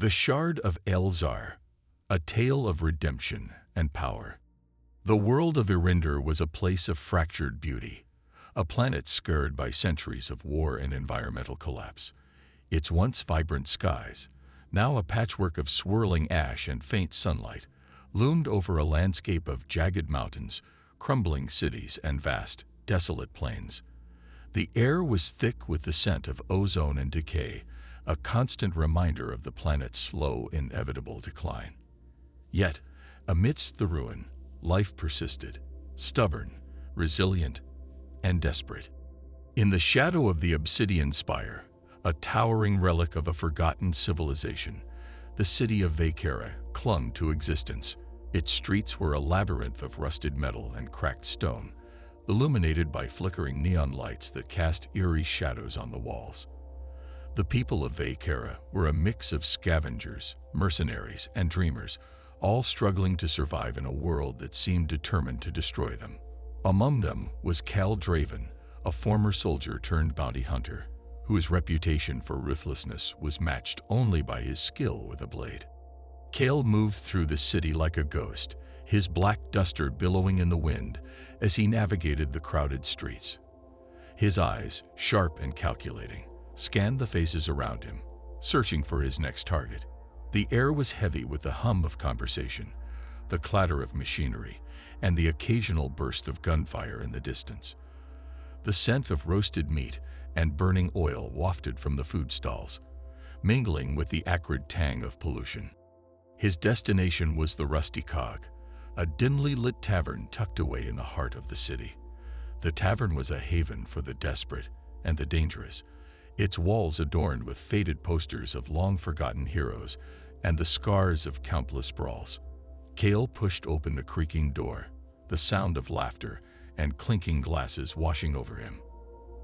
The Shard of Ael'Zar, a tale of redemption and power. The world of Eryndor was a place of fractured beauty, a planet scarred by centuries of war and environmental collapse. Its once vibrant skies, now a patchwork of swirling ash and faint sunlight, loomed over a landscape of jagged mountains, crumbling cities, and vast, desolate plains. The air was thick with the scent of ozone and decay, a constant reminder of the planet's slow, inevitable decline. Yet, amidst the ruin, life persisted, stubborn, resilient, and desperate. In the shadow of the obsidian spire, a towering relic of a forgotten civilization, the city of Vaykara clung to existence. Its streets were a labyrinth of rusted metal and cracked stone, illuminated by flickering neon lights that cast eerie shadows on the walls. The people of Vaykara were a mix of scavengers, mercenaries, and dreamers, all struggling to survive in a world that seemed determined to destroy them. Among them was Kael Draven, a former soldier turned bounty hunter, whose reputation for ruthlessness was matched only by his skill with a blade. Kael moved through the city like a ghost, his black duster billowing in the wind as he navigated the crowded streets. His eyes, sharp and calculating, scanned the faces around him, searching for his next target. The air was heavy with the hum of conversation, the clatter of machinery, and the occasional burst of gunfire in the distance. The scent of roasted meat and burning oil wafted from the food stalls, mingling with the acrid tang of pollution. His destination was the Rusty Cog, a dimly lit tavern tucked away in the heart of the city. The tavern was a haven for the desperate and the dangerous, its walls adorned with faded posters of long-forgotten heroes and the scars of countless brawls. Kael pushed open the creaking door, the sound of laughter and clinking glasses washing over him.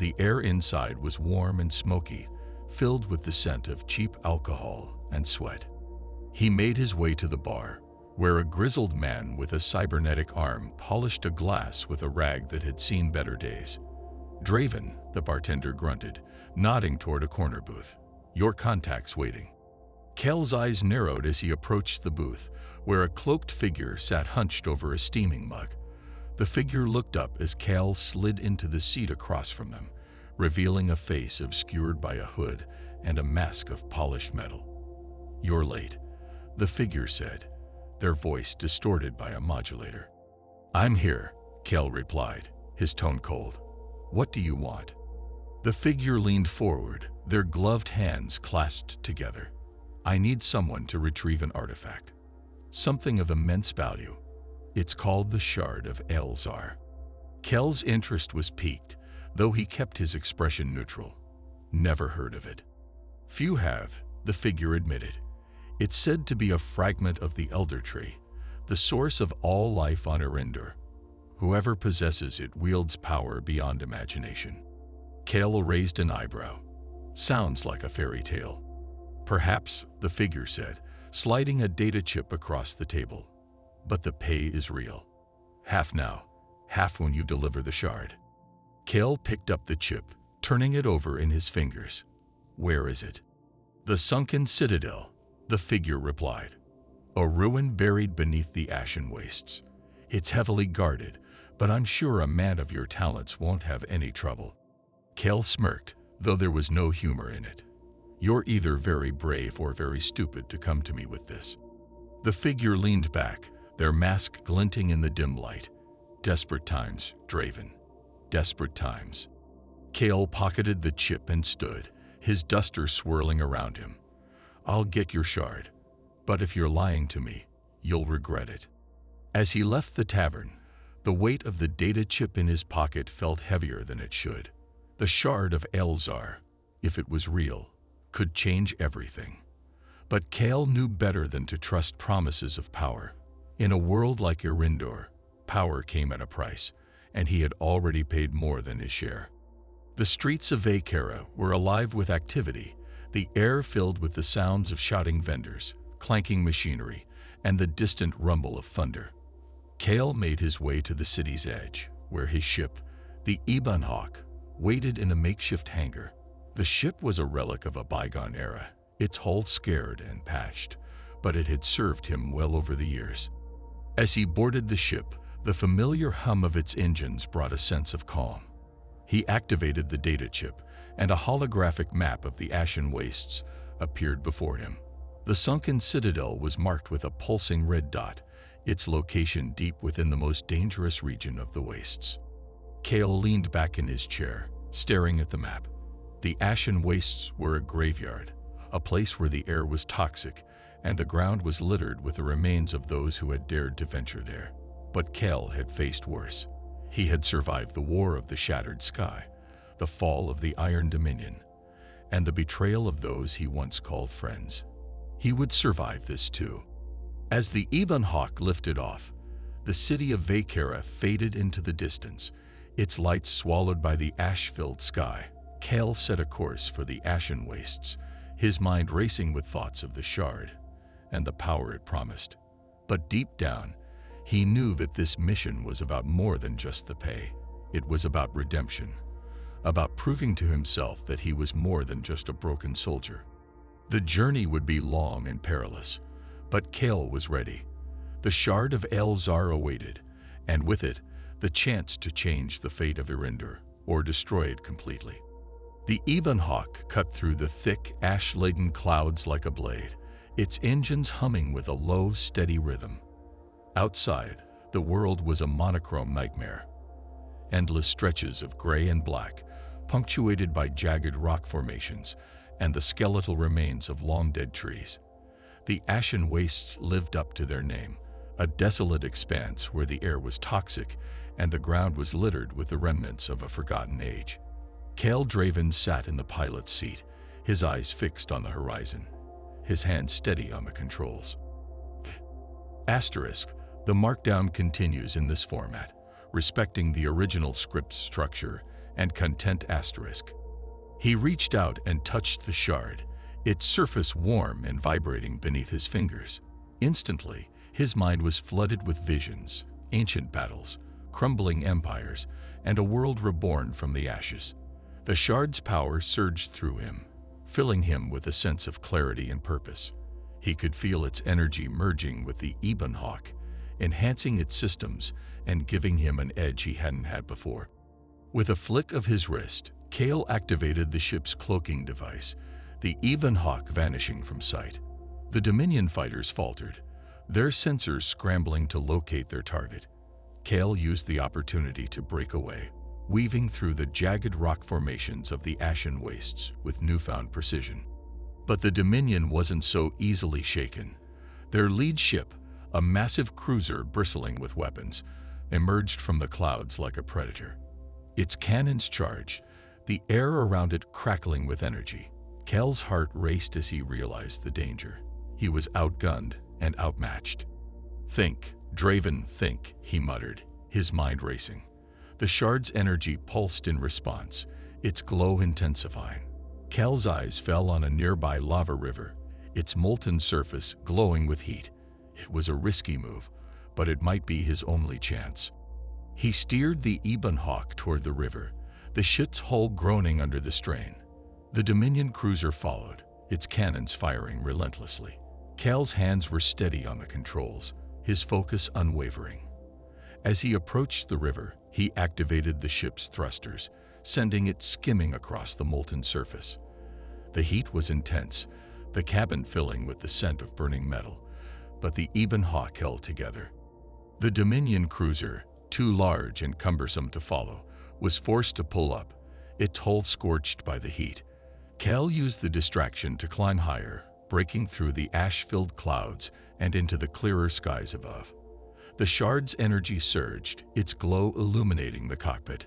The air inside was warm and smoky, filled with the scent of cheap alcohol and sweat. He made his way to the bar, where a grizzled man with a cybernetic arm polished a glass with a rag that had seen better days. "Draven," the bartender grunted, nodding toward a corner booth. "Your contact's waiting." Kael's eyes narrowed as he approached the booth, where a cloaked figure sat hunched over a steaming mug. The figure looked up as Kael slid into the seat across from them, revealing a face obscured by a hood and a mask of polished metal. "You're late," the figure said, their voice distorted by a modulator. "I'm here," Kael replied, his tone cold. "What do you want?" The figure leaned forward, their gloved hands clasped together. "I need someone to retrieve an artifact. Something of immense value. It's called the Shard of Ael'Zar." Kael's interest was piqued, though he kept his expression neutral. "Never heard of it." "Few have," the figure admitted. "It's said to be a fragment of the Eldertree, the source of all life on Eryndor. Whoever possesses it wields power beyond imagination." Kael raised an eyebrow. "Sounds like a fairy tale." "Perhaps," the figure said, sliding a data chip across the table. "But the pay is real. Half now, half when you deliver the shard." Kael picked up the chip, turning it over in his fingers. "Where is it?" "The sunken citadel," the figure replied. "A ruin buried beneath the ashen wastes. It's heavily guarded, but I'm sure a man of your talents won't have any trouble." Kael smirked, though there was no humor in it. "You're either very brave or very stupid to come to me with this." The figure leaned back, their mask glinting in the dim light. "Desperate times, Draven. Desperate times." Kael pocketed the chip and stood, his duster swirling around him. "I'll get your shard, but if you're lying to me, you'll regret it." As he left the tavern, the weight of the data chip in his pocket felt heavier than it should. The Shard of Ael'Zar, if it was real, could change everything. But Kael knew better than to trust promises of power. In a world like Eryndor, power came at a price, and he had already paid more than his share. The streets of Vaykara were alive with activity, the air filled with the sounds of shouting vendors, clanking machinery, and the distant rumble of thunder. Kael made his way to the city's edge, where his ship, the Ebonhawk, waited in a makeshift hangar. The ship was a relic of a bygone era, its hull scarred and patched, but it had served him well over the years. As he boarded the ship, the familiar hum of its engines brought a sense of calm. He activated the data chip, and a holographic map of the Ashen Wastes appeared before him. The sunken citadel was marked with a pulsing red dot, its location deep within the most dangerous region of the wastes. Kael leaned back in his chair, staring at the map. The Ashen Wastes were a graveyard, a place where the air was toxic, and the ground was littered with the remains of those who had dared to venture there. But Kael had faced worse. He had survived the War of the Shattered Sky, the fall of the Iron Dominion, and the betrayal of those he once called friends. He would survive this too. As the Ebon Hawk lifted off, the city of Vaykara faded into the distance, its lights swallowed by the ash-filled sky. Kael set a course for the Ashen Wastes, his mind racing with thoughts of the Shard and the power it promised. But deep down, he knew that this mission was about more than just the pay. It was about redemption, about proving to himself that he was more than just a broken soldier. The journey would be long and perilous, but Kael was ready. The Shard of Ael'Zar awaited, and with it, the chance to change the fate of Eryndor, or destroy it completely. The Ebon Hawk cut through the thick, ash-laden clouds like a blade, its engines humming with a low, steady rhythm. Outside, the world was a monochrome nightmare. Endless stretches of gray and black, punctuated by jagged rock formations and the skeletal remains of long-dead trees. The Ashen Wastes lived up to their name, a desolate expanse where the air was toxic and the ground was littered with the remnants of a forgotten age. Kael Draven sat in the pilot's seat, his eyes fixed on the horizon, his hands steady on the controls. Asterisk, the markdown continues in this format, respecting the original script structure and content asterisk. He reached out and touched the shard, its surface warm and vibrating beneath his fingers. Instantly, his mind was flooded with visions, ancient battles, crumbling empires, and a world reborn from the ashes. The shard's power surged through him, filling him with a sense of clarity and purpose. He could feel its energy merging with the Ebon Hawk, enhancing its systems and giving him an edge he hadn't had before. With a flick of his wrist, Kael activated the ship's cloaking device, the Ebon Hawk vanishing from sight. The Dominion fighters faltered, their sensors scrambling to locate their target. Kael used the opportunity to break away, weaving through the jagged rock formations of the Ashen Wastes with newfound precision. But the Dominion wasn't so easily shaken. Their lead ship, a massive cruiser bristling with weapons, emerged from the clouds like a predator. Its cannons charged, the air around it crackling with energy. Kael's heart raced as he realized the danger. He was outgunned and outmatched. "Think, Draven, think," he muttered, his mind racing. The shard's energy pulsed in response, its glow intensifying. Kael's eyes fell on a nearby lava river, its molten surface glowing with heat. It was a risky move, but it might be his only chance. He steered the Ebon Hawk toward the river, the ship's hull groaning under the strain. The Dominion cruiser followed, its cannons firing relentlessly. Kael's hands were steady on the controls, his focus unwavering. As he approached the river, he activated the ship's thrusters, sending it skimming across the molten surface. The heat was intense, the cabin filling with the scent of burning metal, but the Ebon Hawk held together. The Dominion cruiser, too large and cumbersome to follow, was forced to pull up, its hull scorched by the heat. Kael used the distraction to climb higher, breaking through the ash-filled clouds and into the clearer skies above. The shard's energy surged, its glow illuminating the cockpit.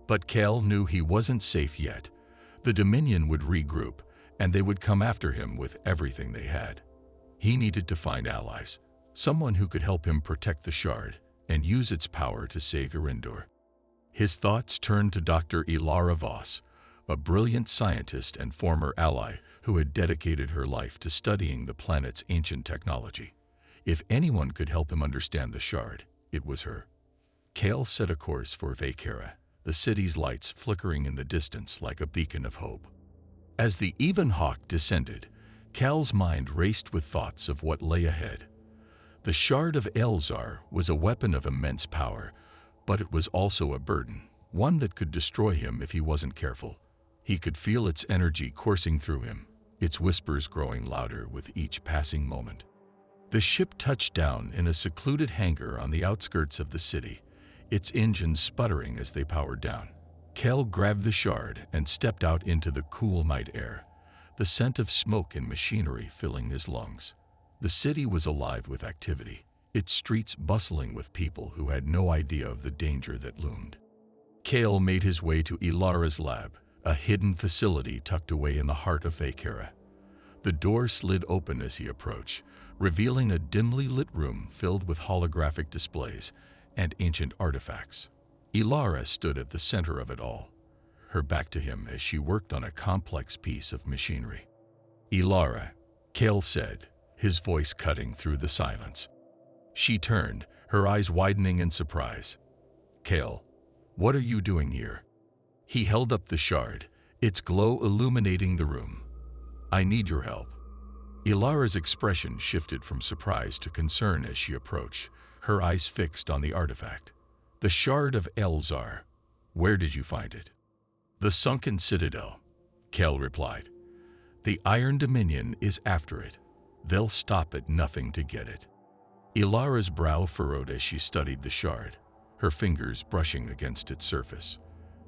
But Kael knew he wasn't safe yet. The Dominion would regroup, and they would come after him with everything they had. He needed to find allies, someone who could help him protect the shard and use its power to save Eryndor. His thoughts turned to Dr. Elara Voss, a brilliant scientist and former ally who had dedicated her life to studying the planet's ancient technology. If anyone could help him understand the shard, it was her. Kael set a course for Vaykara, the city's lights flickering in the distance like a beacon of hope. As the Ebon Hawk descended, Kael's mind raced with thoughts of what lay ahead. The Shard of Ael'Zar was a weapon of immense power, but it was also a burden, one that could destroy him if he wasn't careful. He could feel its energy coursing through him, its whispers growing louder with each passing moment. The ship touched down in a secluded hangar on the outskirts of the city, its engines sputtering as they powered down. Kael grabbed the shard and stepped out into the cool night air, the scent of smoke and machinery filling his lungs. The city was alive with activity, its streets bustling with people who had no idea of the danger that loomed. Kael made his way to Elara's lab, a hidden facility tucked away in the heart of Vaquera. The door slid open as he approached, revealing a dimly lit room filled with holographic displays and ancient artifacts. Elara stood at the center of it all, her back to him as she worked on a complex piece of machinery. "Elara," Kael said, his voice cutting through the silence. She turned, her eyes widening in surprise. "Kael, what are you doing here?" He held up the shard, its glow illuminating the room. "I need your help." Elara's expression shifted from surprise to concern as she approached, her eyes fixed on the artifact. "The Shard of Ael'Zar. Where did you find it?" "The sunken citadel," Kael replied. "The Iron Dominion is after it. They'll stop at nothing to get it." Elara's brow furrowed as she studied the shard, her fingers brushing against its surface.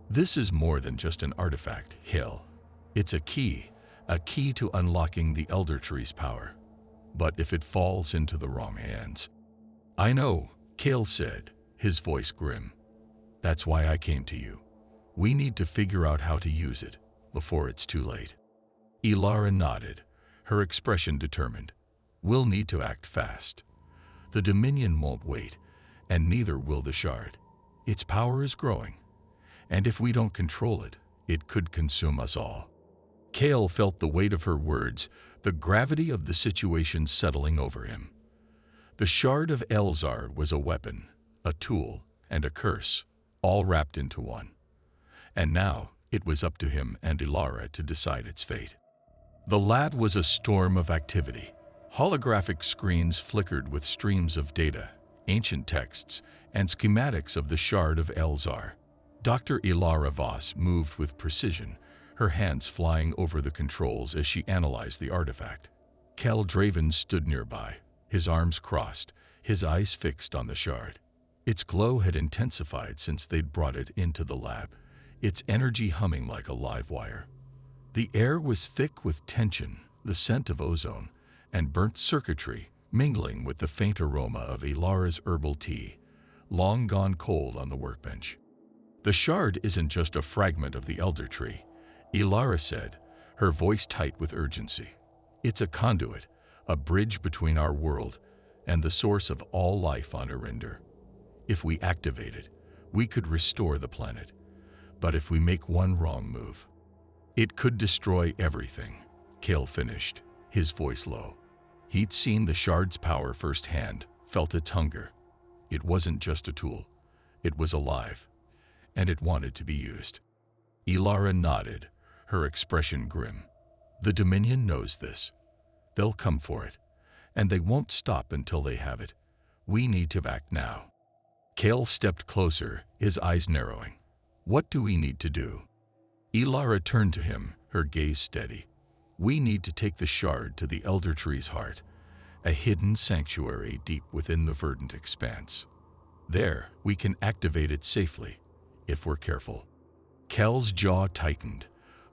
"This is more than just an artifact, Kael. It's a key to unlocking the Eldertree's power. But if it falls into the wrong hands—" "I know," Kael said, his voice grim. "That's why I came to you. We need to figure out how to use it before it's too late." Elara nodded, her expression determined. "We'll need to act fast. The Dominion won't wait, and neither will the Shard. Its power is growing, and if we don't control it, it could consume us all." Kael felt the weight of her words, the gravity of the situation settling over him. The Shard of Ael'Zar was a weapon, a tool, and a curse, all wrapped into one. And now it was up to him and Elara to decide its fate. The lab was a storm of activity. Holographic screens flickered with streams of data, ancient texts, and schematics of the Shard of Ael'Zar. Dr. Elara Voss moved with precision, her hands flying over the controls as she analyzed the artifact. Kael Draven stood nearby, his arms crossed, his eyes fixed on the shard. Its glow had intensified since they'd brought it into the lab, its energy humming like a live wire. The air was thick with tension, the scent of ozone, and burnt circuitry mingling with the faint aroma of Elara's herbal tea, long gone cold on the workbench. "The shard isn't just a fragment of the Eldertree," Elara said, her voice tight with urgency. "It's a conduit, a bridge between our world and the source of all life on Eryndor. If we activate it, we could restore the planet. But if we make one wrong move, it could destroy everything," Kael finished, his voice low. He'd seen the shard's power firsthand, felt its hunger. It wasn't just a tool. It was alive, and it wanted to be used. Elara nodded, her expression grim. "The Dominion knows this. They'll come for it, and they won't stop until they have it. We need to act now." Kael stepped closer, his eyes narrowing. "What do we need to do?" Elara turned to him, her gaze steady. "We need to take the shard to the Eldertree's heart, a hidden sanctuary deep within the verdant expanse. There, we can activate it safely, if we're careful." Kael's jaw tightened.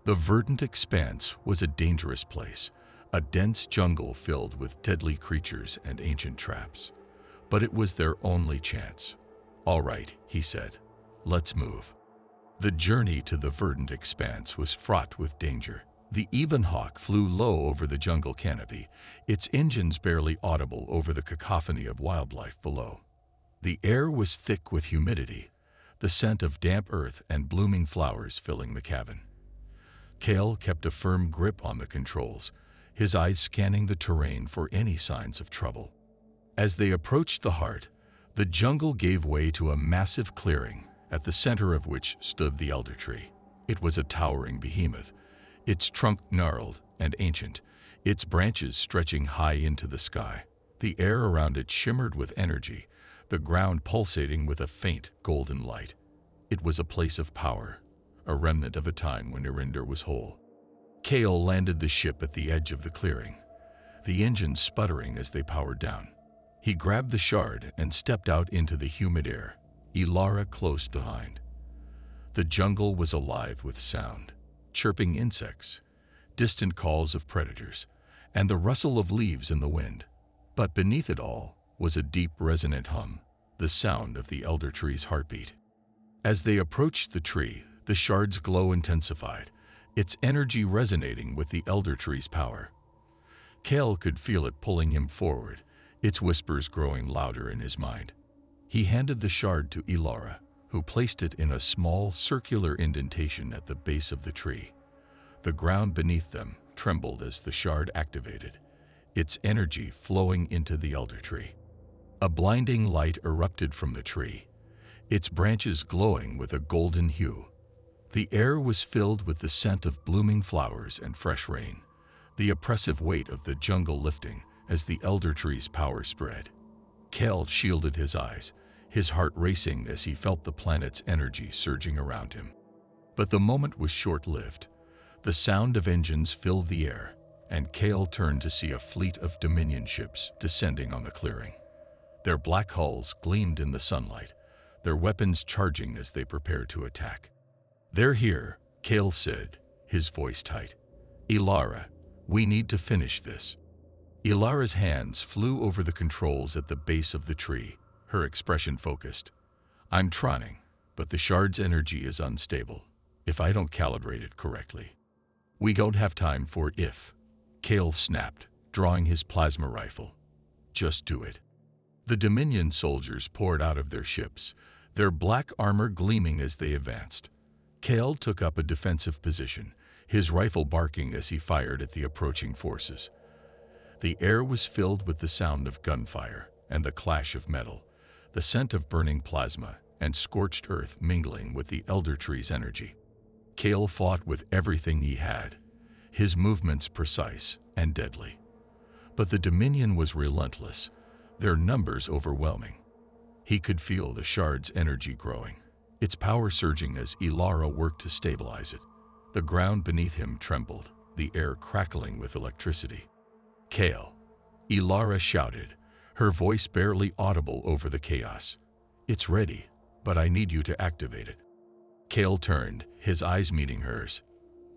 The verdant expanse was a dangerous place, a dense jungle filled with deadly creatures and ancient traps. But it was their only chance. "All right," he said. "Let's move." The journey to the verdant expanse was fraught with danger. The Evenhawk flew low over the jungle canopy, its engines barely audible over the cacophony of wildlife below. The air was thick with humidity, the scent of damp earth and blooming flowers filling the cabin. Kael kept a firm grip on the controls, his eyes scanning the terrain for any signs of trouble. As they approached the heart, the jungle gave way to a massive clearing, at the center of which stood the Eldertree. It was a towering behemoth, its trunk gnarled and ancient, its branches stretching high into the sky. The air around it shimmered with energy, the ground pulsating with a faint golden light. It was a place of power, a remnant of a time when Eryndor was whole. Kael landed the ship at the edge of the clearing, the engines sputtering as they powered down. He grabbed the shard and stepped out into the humid air, Elara close behind. The jungle was alive with sound, chirping insects, distant calls of predators, and the rustle of leaves in the wind. But beneath it all was a deep resonant hum, the sound of the Eldertree's heartbeat. As they approached the tree, the shard's glow intensified, its energy resonating with the Eldertree's power. Kael could feel it pulling him forward, its whispers growing louder in his mind. He handed the shard to Elara, who placed it in a small circular indentation at the base of the tree. The ground beneath them trembled as the shard activated, its energy flowing into the Eldertree. A blinding light erupted from the tree, its branches glowing with a golden hue. The air was filled with the scent of blooming flowers and fresh rain, the oppressive weight of the jungle lifting as the Eldertree's power spread. Kael shielded his eyes, his heart racing as he felt the planet's energy surging around him. But the moment was short-lived. The sound of engines filled the air, and Kael turned to see a fleet of Dominion ships descending on the clearing. Their black hulls gleamed in the sunlight, their weapons charging as they prepared to attack. "They're here," Kael said, his voice tight. "Elara, we need to finish this." Elara's hands flew over the controls at the base of the tree, her expression focused. "I'm trying, but the shard's energy is unstable, if I don't calibrate it correctly." "We don't have time for if," Kael snapped, drawing his plasma rifle. "Just do it." The Dominion soldiers poured out of their ships, their black armor gleaming as they advanced. Kael took up a defensive position, his rifle barking as he fired at the approaching forces. The air was filled with the sound of gunfire and the clash of metal, the scent of burning plasma and scorched earth mingling with the Eldertree's energy. Kael fought with everything he had, his movements precise and deadly. But the Dominion was relentless, their numbers overwhelming. He could feel the shard's energy growing, its power surging as Elara worked to stabilize it. The ground beneath him trembled, the air crackling with electricity. "Kael," Elara shouted, her voice barely audible over the chaos. "It's ready, but I need you to activate it." Kael turned, his eyes meeting hers.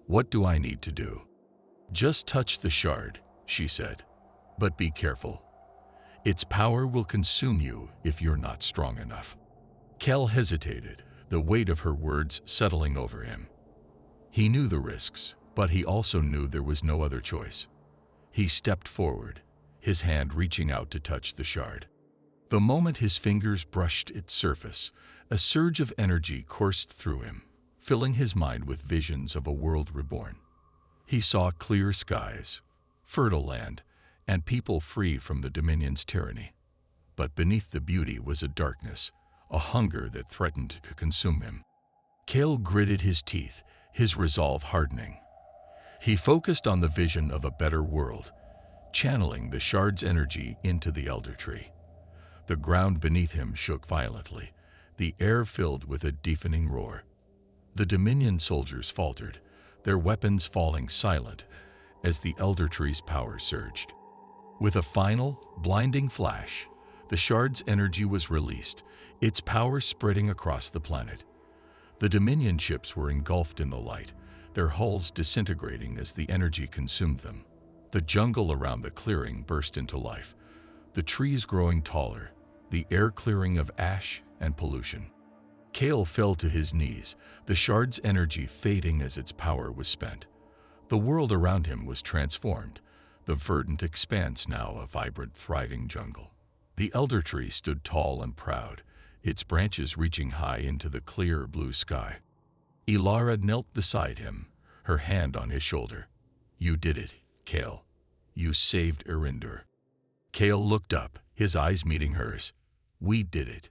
"What do I need to do?" "Just touch the shard," she said. "But be careful. Its power will consume you if you're not strong enough." Kael hesitated, the weight of her words settling over him. He knew the risks, but he also knew there was no other choice. He stepped forward, his hand reaching out to touch the shard. The moment his fingers brushed its surface, a surge of energy coursed through him, filling his mind with visions of a world reborn. He saw clear skies, fertile land, and people free from the Dominion's tyranny. But beneath the beauty was a darkness, a hunger that threatened to consume him. Kael gritted his teeth, his resolve hardening. He focused on the vision of a better world, channeling the shard's energy into the Eldertree. The ground beneath him shook violently, the air filled with a deafening roar. The Dominion soldiers faltered, their weapons falling silent as the Eldertree's power surged. With a final, blinding flash, the shard's energy was released, its power spreading across the planet. The Dominion ships were engulfed in the light, their hulls disintegrating as the energy consumed them. The jungle around the clearing burst into life, the trees growing taller, the air clearing of ash and pollution. Kael fell to his knees, the shard's energy fading as its power was spent. The world around him was transformed, the verdant expanse now a vibrant, thriving jungle. The Eldertree stood tall and proud, its branches reaching high into the clear blue sky. Elara knelt beside him, her hand on his shoulder. "You did it, Kael. You saved Eryndor." Kael looked up, his eyes meeting hers. "We did it."